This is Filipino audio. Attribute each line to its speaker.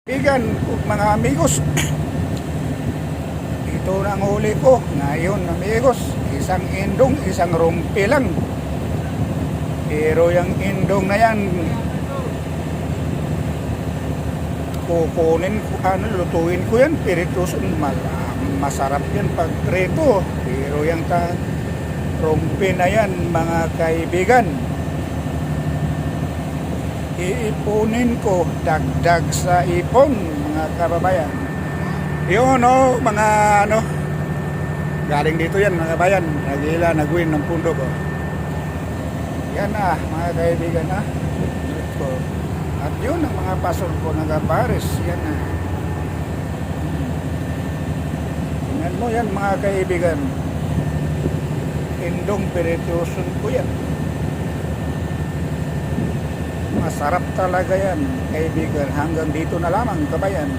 Speaker 1: Kaibigan, mga amigos, ito na ang huli ko ngayon, amigos. Isang indong, isang rumpi lang. Pero yung indong na yan, kukunin ko, lutuin ko yan, pirituson. Masarap yan pag prito. Pero yung rumpi na yan, mga kaibigan, iipunin ko, dagdag sa ipon, mga kababayan. Yun, mga galing dito yan, mga bayan, nagila, nagwin ng pundok. Yan mga kaibigan. At yun ang mga pasol ko, nagapares. Yan tingnan mo yan, mga kaibigan. Indong pirituson ko yan. Masarap talaga yan, kaibigan. Hanggang dito na lamang, kabayan.